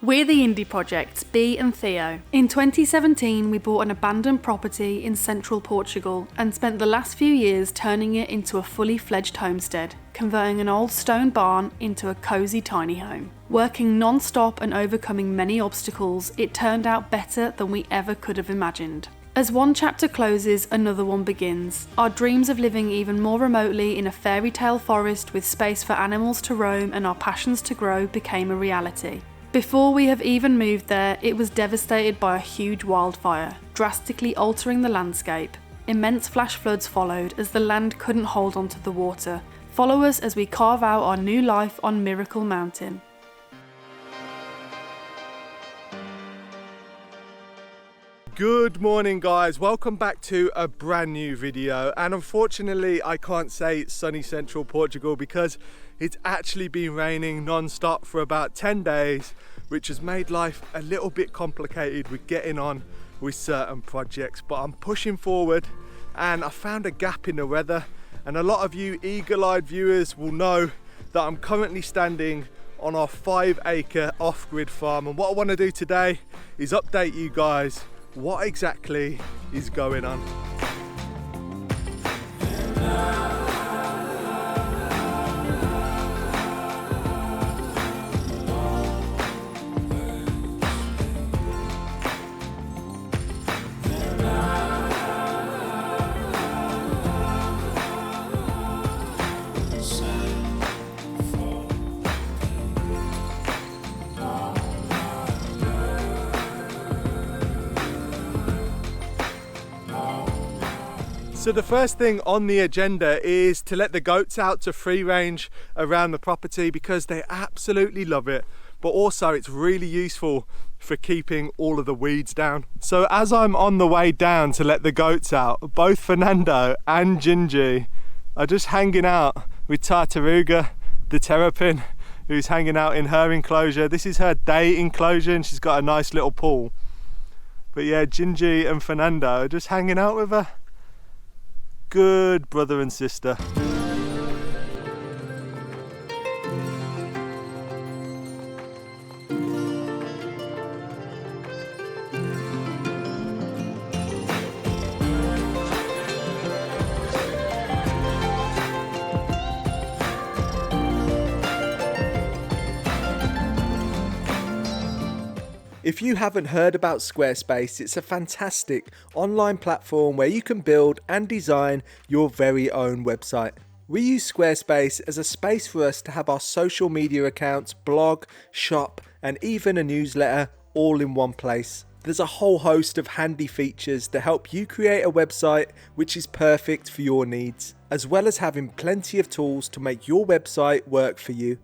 We're the indie projects, Bea and Theo. In 2017, we bought an abandoned property in central Portugal and spent the last few years turning it into a fully fledged homestead, converting an old stone barn into a cosy tiny home. Working non-stop and overcoming many obstacles, it turned out better than we ever could have imagined. As one chapter closes, another one begins. Our dreams of living even more remotely in a fairy tale forest with space for animals to roam and our passions to grow became a reality. Before we have even moved there, it was devastated by a huge wildfire, drastically altering the landscape. Immense flash floods followed as the land couldn't hold onto the water. Follow us as we carve out our new life on Miracle Mountain. Good morning guys, welcome back to a brand new video, and unfortunately I can't say it's sunny central Portugal because it's actually been raining non-stop for about 10 days, which has made life a little bit complicated with getting on with certain projects, but I'm pushing forward and I found a gap in the weather, and a lot of you eagle-eyed viewers will know that I'm currently standing on our 5-acre off-grid farm, and what I want to do today is update you guys what exactly is going on. So the first thing on the agenda is to let the goats out to free range around the property because they absolutely love it, but also it's really useful for keeping all of the weeds down. So as I'm on the way down to let the goats out, both Fernando and Gingy are just hanging out with Tartaruga, the terrapin, who's hanging out in her enclosure. This is her day enclosure and she's got a nice little pool. But yeah, Gingy and Fernando are just hanging out with her. Good brother and sister. If you haven't heard about Squarespace, it's a fantastic online platform where you can build and design your very own website. We use Squarespace as a space for us to have our social media accounts, blog, shop, and even a newsletter all in one place. There's a whole host of handy features to help you create a website which is perfect for your needs, as well as having plenty of tools to make your website work for you.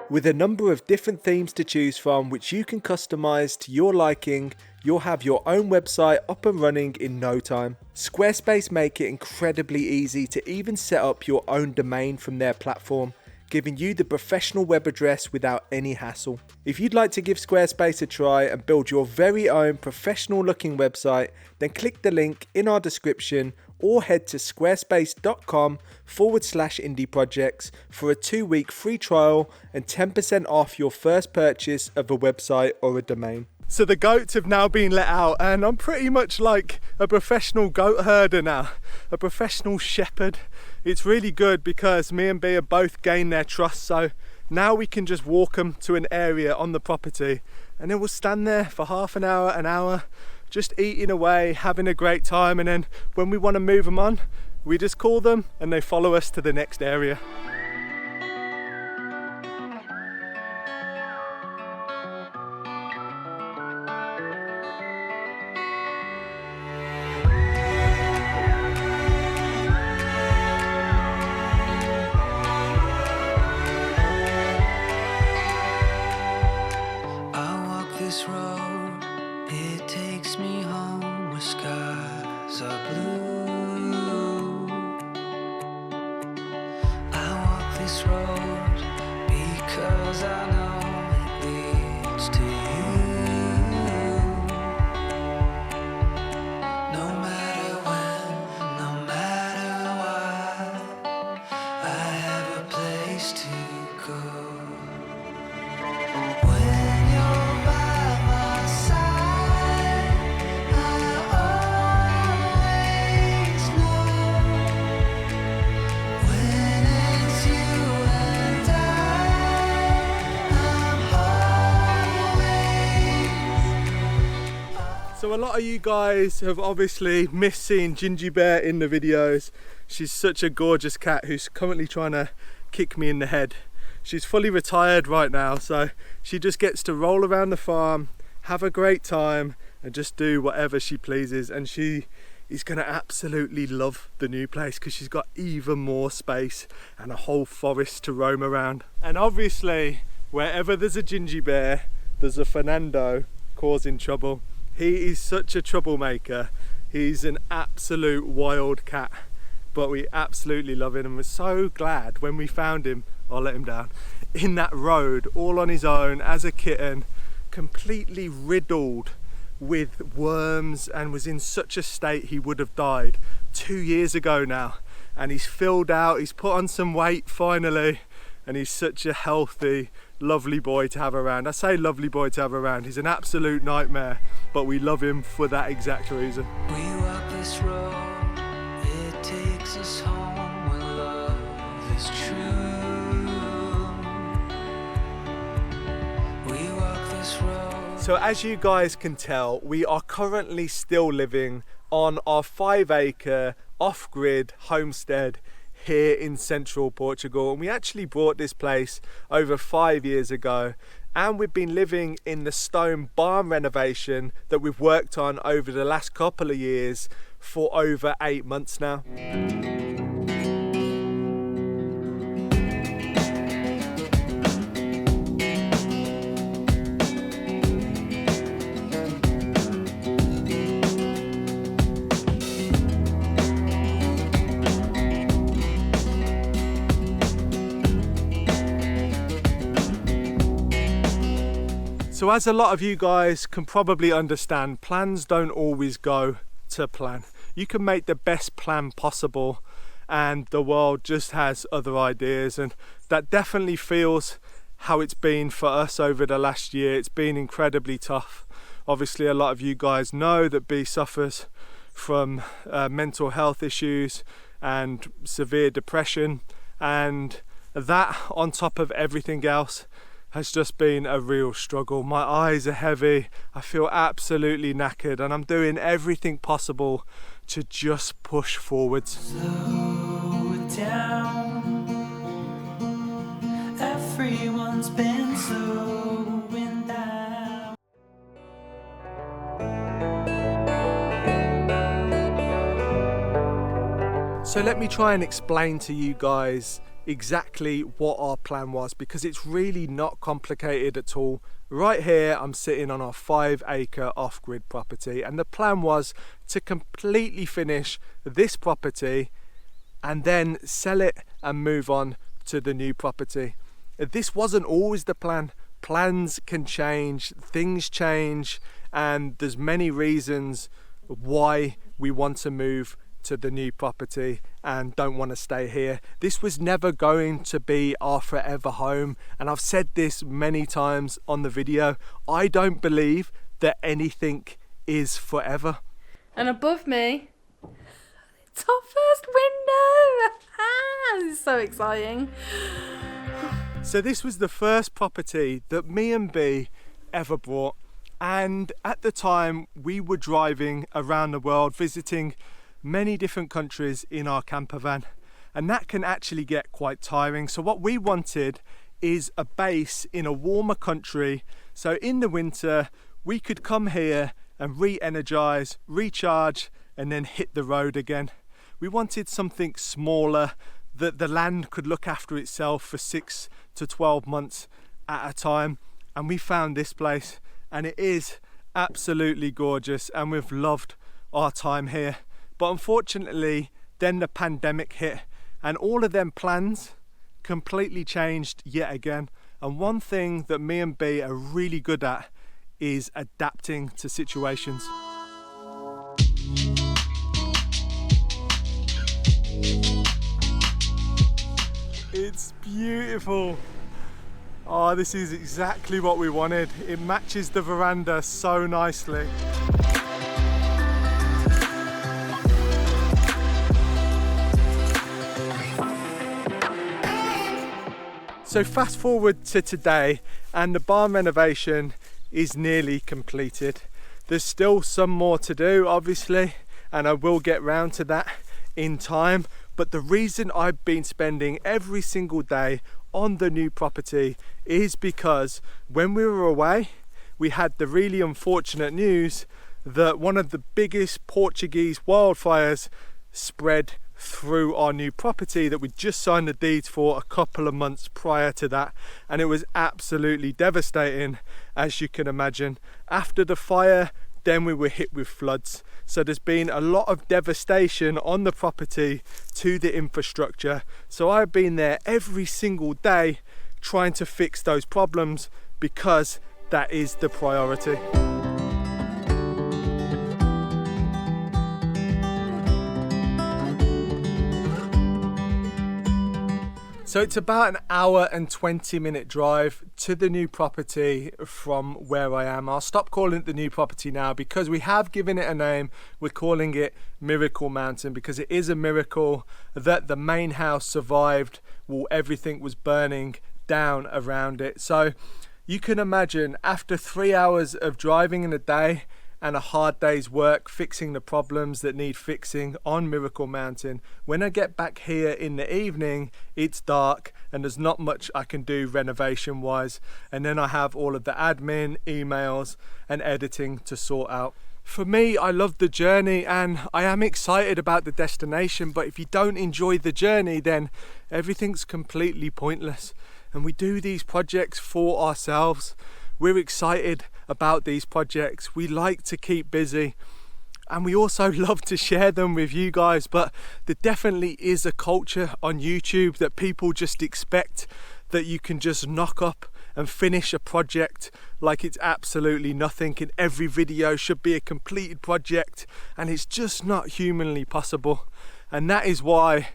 With a number of different themes to choose from which you can customize to your liking, you'll have your own website up and running in no time. Squarespace make it incredibly easy to even set up your own domain from their platform, giving you the professional web address without any hassle. If you'd like to give Squarespace a try and build your very own professional looking website, then click the link in our description or head to squarespace.com/indieprojects for a 2-week free trial and 10% off your first purchase of a website or a domain. So the goats have now been let out and I'm pretty much like a professional goat herder now, a professional shepherd. It's really good because me and Bea have both gained their trust, so now we can just walk them to an area on the property and then we'll stand there for half an hour, just eating away, having a great time, and then when we want to move them on, we just call them and they follow us to the next area. This road, it takes me home where skies are blue. I walk this road because I know it leads to you. No matter when, no matter what, I have a place to go. When So a lot of you guys have obviously missed seeing Gingy Bear in the videos. She's such a gorgeous cat who's currently trying to kick me in the head. She's fully retired right now, so she just gets to roll around the farm, have a great time, and just do whatever she pleases. And she is going to absolutely love the new place because she's got even more space and a whole forest to roam around. And obviously, wherever there's a Gingy Bear, there's a Fernando causing trouble. He is such a troublemaker. He's an absolute wild cat, but we absolutely love him, and we're so glad when we found him, I'll let him down, in that road, all on his own as a kitten, completely riddled with worms, and was in such a state he would have died 2 years ago now. And he's filled out, he's put on some weight finally, and he's such a healthy, lovely boy to have around. I say lovely boy to have around, he's an absolute nightmare, but we love him for that exact reason. We walk this road, it takes us home where love is true. We walk this road. So as you guys can tell, we are currently still living on our 5-acre off-grid homestead here in central Portugal, and we actually bought this place over 5 years ago, and we've been living in the stone barn renovation that we've worked on over the last couple of years for over 8 months now. So as a lot of you guys can probably understand, plans don't always go to plan. You can make the best plan possible and the world just has other ideas, and that definitely feels how it's been for us over the last year. It's been incredibly tough. Obviously a lot of you guys know that B suffers from mental health issues and severe depression, and that on top of everything else has just been a real struggle. My eyes are heavy, I feel absolutely knackered, and I'm doing everything possible to just push forwards. Slow it down. Everyone's been slowing down. So let me try and explain to you guys exactly what our plan was, because it's really not complicated at all. Right here I'm sitting on our 5-acre off-grid property, and the plan was to completely finish this property and then sell it and move on to the new property. This wasn't always the plan. Plans can change, things change, and there's many reasons why we want to move to the new property and don't want to stay here. This was never going to be our forever home, and I've said this many times on the video. I don't believe that anything is forever. And above me, it's our first window! This is so exciting. So this was the first property that me and B ever bought, and at the time we were driving around the world visiting many different countries in our camper van, and that can actually get quite tiring. So what we wanted is a base in a warmer country, so in the winter we could come here and re-energize, recharge, and then hit the road again. We wanted something smaller, that the land could look after itself for 6 to 12 months at a time, and we found this place, and it is absolutely gorgeous, and we've loved our time here. But unfortunately, then the pandemic hit, and all of them plans completely changed yet again. And one thing that me and B are really good at is adapting to situations. It's beautiful. Oh, this is exactly what we wanted. It matches the veranda so nicely. So fast forward to today, and the barn renovation is nearly completed. There's still some more to do, obviously, and I will get round to that in time. But the reason I've been spending every single day on the new property is because when we were away, we had the really unfortunate news that one of the biggest Portuguese wildfires spread through our new property that we just signed the deeds for a couple of months prior to that, and it was absolutely devastating, as you can imagine. After the fire, then we were hit with floods, so there's been a lot of devastation on the property to the infrastructure. So I've been there every single day trying to fix those problems because that is the priority. So it's about an hour and 20-minute drive to the new property from where I am. I'll stop calling it the new property now because we have given it a name. We're calling it Miracle Mountain because it is a miracle that the main house survived while everything was burning down around it. So you can imagine, after 3 hours of driving in a day and a hard day's work fixing the problems that need fixing on Miracle Mountain, when I get back here in the evening, it's dark and there's not much I can do renovation wise, and then I have all of the admin, emails and editing to sort out. For me, I love the journey and I am excited about the destination, but if you don't enjoy the journey, then everything's completely pointless. And we do these projects for ourselves. We're excited about these projects. We like to keep busy and we also love to share them with you guys, but there definitely is a culture on YouTube that people just expect that you can just knock up and finish a project like it's absolutely nothing, and every video should be a completed project, and it's just not humanly possible. And that is why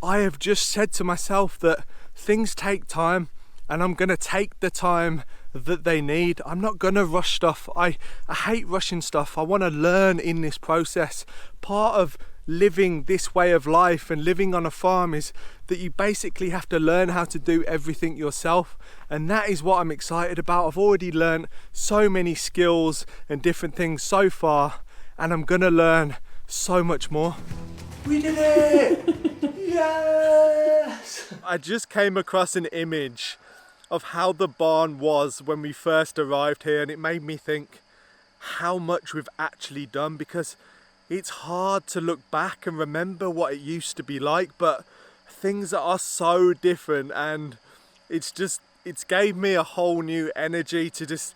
I have just said to myself that things take time, and I'm gonna take the time that they need. I'm not gonna rush stuff. I hate rushing stuff. I wanna learn in this process. Part of living this way of life and living on a farm is that you basically have to learn how to do everything yourself, and that is what I'm excited about. I've already learned so many skills and different things so far, and I'm gonna learn so much more. We did it! Yes! I just came across an image of how the barn was when we first arrived here, and it made me think how much we've actually done, because it's hard to look back and remember what it used to be like, but things are so different, and it's gave me a whole new energy to just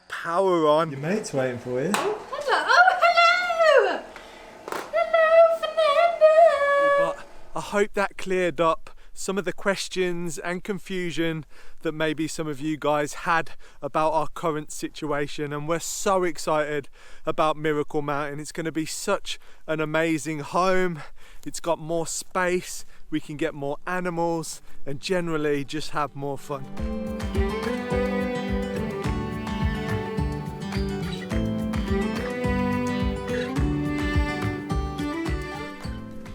power on. Your mate's waiting for you. Oh, hello! Oh, hello! Hello, Fernando! But I hope that cleared up some of the questions and confusion that maybe some of you guys had about our current situation, and we're so excited about Miracle Mountain. It's going to be such an amazing home. It's got more space, we can get more animals and generally just have more fun.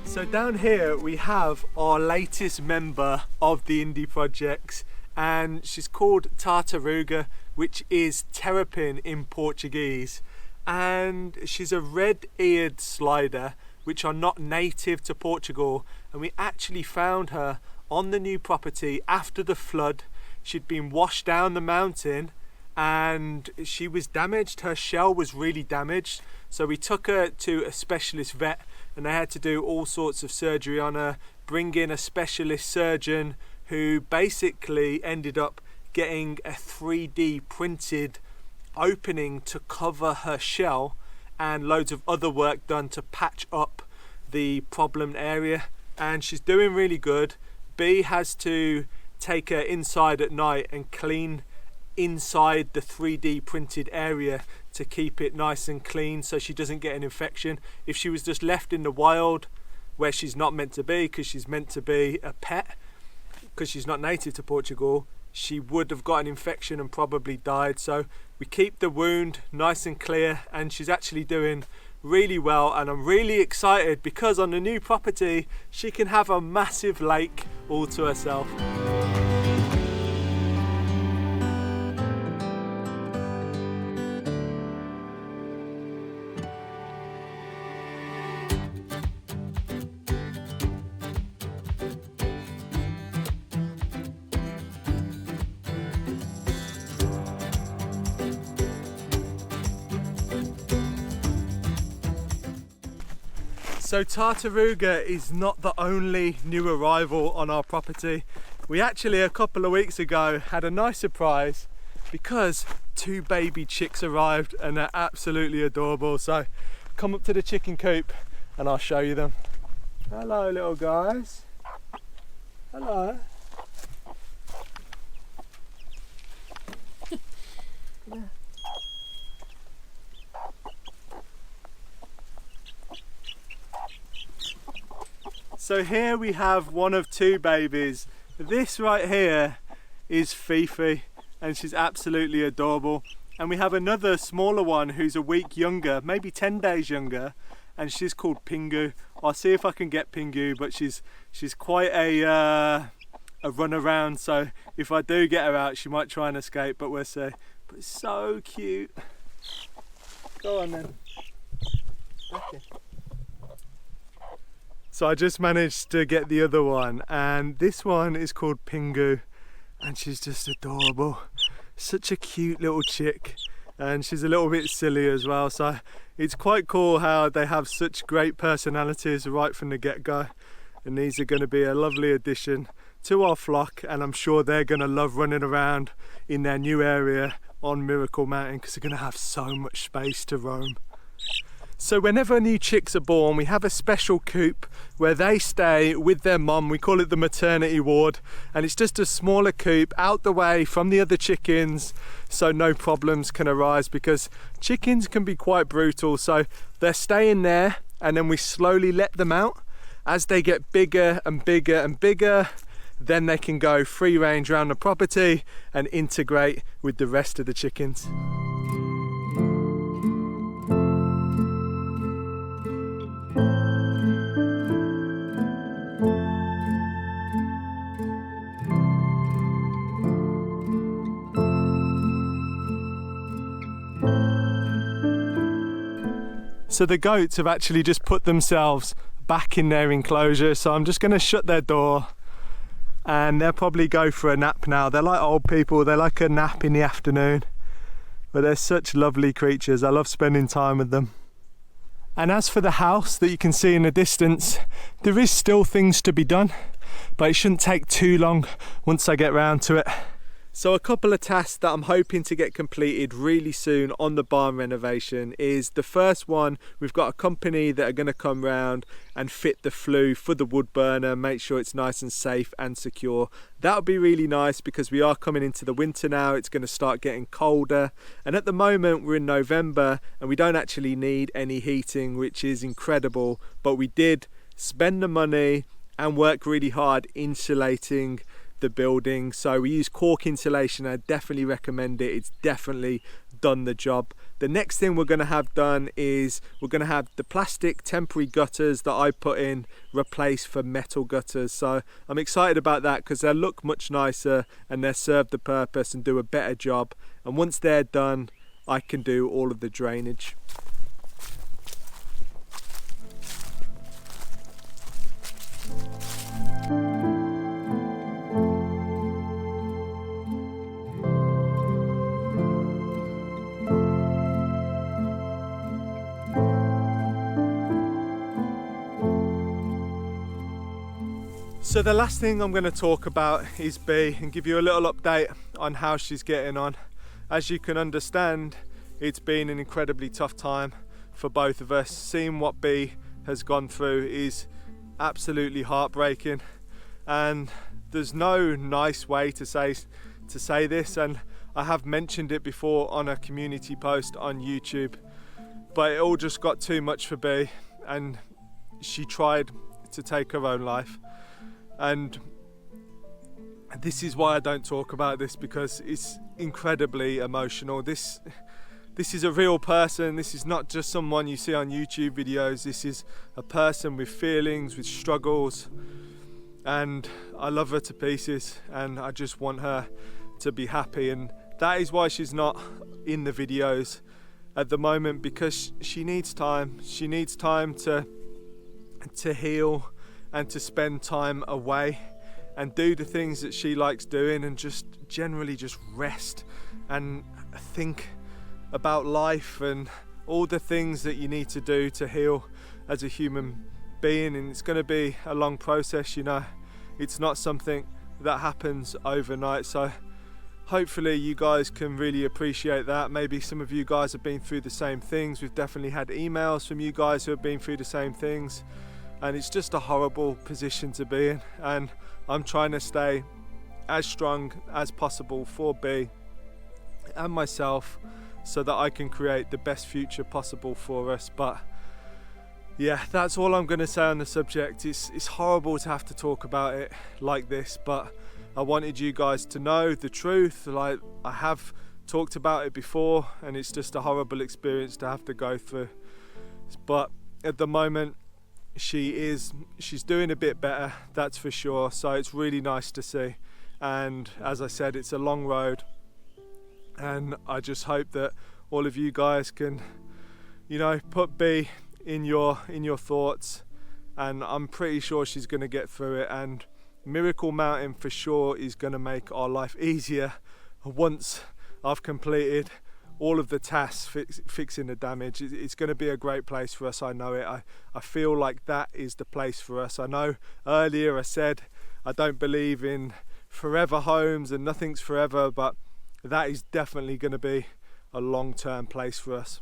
So down here we have our latest member of the indie projects, and she's called Tartaruga, which is terrapin in Portuguese, and she's a red-eared slider which are not native to Portugal, and we actually found her on the new property after the flood. She'd been washed down the mountain and she was damaged. Her shell was really damaged, so we took her to a specialist vet and they had to do all sorts of surgery on her, bring in a specialist surgeon who basically ended up getting a 3D printed opening to cover her shell and loads of other work done to patch up the problem area, and she's doing really good. B has to take her inside at night and clean inside the 3D printed area to keep it nice and clean so she doesn't get an infection. If she was just left in the wild where she's not meant to be, because she's meant to be a pet, because she's not native to Portugal, she would have got an infection and probably died. So we keep the wound nice and clear, and she's actually doing really well, and I'm really excited because on the new property she can have a massive lake all to herself. So Tartaruga is not the only new arrival on our property. We actually a couple of weeks ago had a nice surprise because 2 baby chicks arrived and they're absolutely adorable. So come up to the chicken coop and I'll show you them. Hello little guys. Hello. So here we have one of 2 babies. This right here is Fifi and she's absolutely adorable. And we have another smaller one who's a week younger, maybe 10 days younger, and she's called Pingu. I'll see if I can get Pingu, but she's quite a run around, so if I do get her out she might try and escape, but we'll see. But it's so cute. Go on then. Okay. So I just managed to get the other one, and this one is called Pingu and she's just adorable. Such a cute little chick, and she's a little bit silly as well, so it's quite cool how they have such great personalities right from the get-go. And these are going to be a lovely addition to our flock, and I'm sure they're going to love running around in their new area on Miracle Mountain because they're going to have so much space to roam. So whenever new chicks are born, we have a special coop where they stay with their mum. We call it the maternity ward, and it's just a smaller coop out the way from the other chickens so no problems can arise, because chickens can be quite brutal. So they're staying there and then we slowly let them out. As they get bigger and bigger and bigger, then they can go free range around the property and integrate with the rest of the chickens. So the goats have actually just put themselves back in their enclosure, so I'm just going to shut their door and they'll probably go for a nap now. They're like old people, they like a nap in the afternoon, but they're such lovely creatures. I love spending time with them. And as for the house that you can see in the distance, there is still things to be done, but it shouldn't take too long once I get round to it. So a couple of tasks that I'm hoping to get completed really soon on the barn renovation is the first one. We've got a company that are going to come round and fit the flue for the wood burner, make sure it's nice and safe and secure. That'll be really nice because we are coming into the winter now. It's going to start getting colder, and at the moment we're in November and we don't actually need any heating, which is incredible, but we did spend the money and work really hard insulating the building. So we use cork insulation. I definitely recommend it. It's definitely done the job. The next thing we're going to have done is we're going to have the plastic temporary gutters that I put in replaced for metal gutters. So I'm excited about that because they'll look much nicer and they'll serve the purpose and do a better job. And once they're done, I can do all of the drainage. So the last thing I'm going to talk about is Bee and give you a little update on how she's getting on. As you can understand, it's been an incredibly tough time for both of us. Seeing what Bee has gone through is absolutely heartbreaking, and there's no nice way to say this, and I have mentioned it before on a community post on YouTube, but it all just got too much for Bee and she tried to take her own life. And this is why I don't talk about this, because it's incredibly emotional. This is a real person. This is not just someone you see on YouTube videos. This is a person with feelings, with struggles, and I love her to pieces and I just want her to be happy, and that is why she's not in the videos at the moment, because she needs time. She needs time to heal and to spend time away and do the things that she likes doing, and just generally just rest and think about life and all the things that you need to do to heal as a human being, and it's going to be a long process, you know. It's not something that happens overnight, so hopefully you guys can really appreciate that. Maybe some of you guys have been through the same things. We've definitely had emails from you guys who have been through the same things, and it's just a horrible position to be in, and I'm trying to stay as strong as possible for B and myself so that I can create the best future possible for us. But yeah, that's all I'm going to say on the subject. It's horrible to have to talk about it like this, but I wanted you guys to know the truth. Like, I have talked about it before, and it's just a horrible experience to have to go through. But at the moment, she's doing a bit better, that's for sure, so it's really nice to see. And as I said, it's a long road, and I just hope that all of you guys can, you know, put B in your thoughts, and I'm pretty sure she's going to get through it, and Miracle Mountain for sure is going to make our life easier once I've completed all of the tasks fixing the damage. It's going to be a great place for us, I know it. I feel like that is the place for us. I know earlier I said I don't believe in forever homes and nothing's forever, but that is definitely going to be a long-term place for us.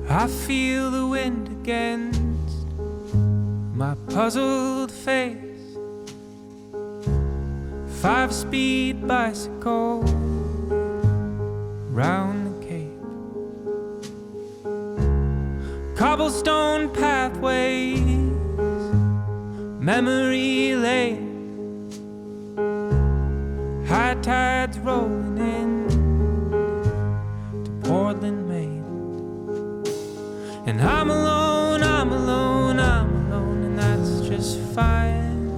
I feel the wind against my puzzled face. 5-speed bicycle round the Cape. Cobblestone pathways, memory lane. High tides rolling in to Portland, Maine. And I'm alone, and that's just fine.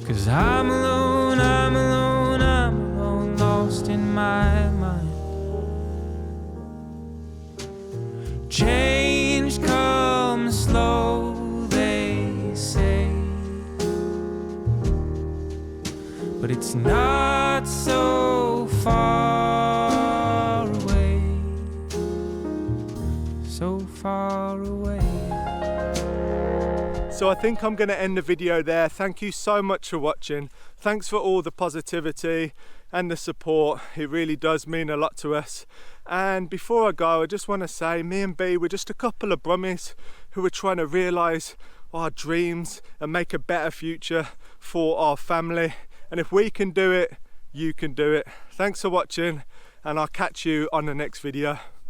'Cause I'm alone, lost in my mind. Change comes slow, they say, but it's not so far away, so far away. So I think I'm going to end the video there. Thank you so much for watching. Thanks for all the positivity and the support. It really does mean a lot to us. And before I go, I just want to say, me and B, we're just a couple of brummies who are trying to realise our dreams and make a better future for our family. And if we can do it, you can do it. Thanks for watching, and I'll catch you on the next video.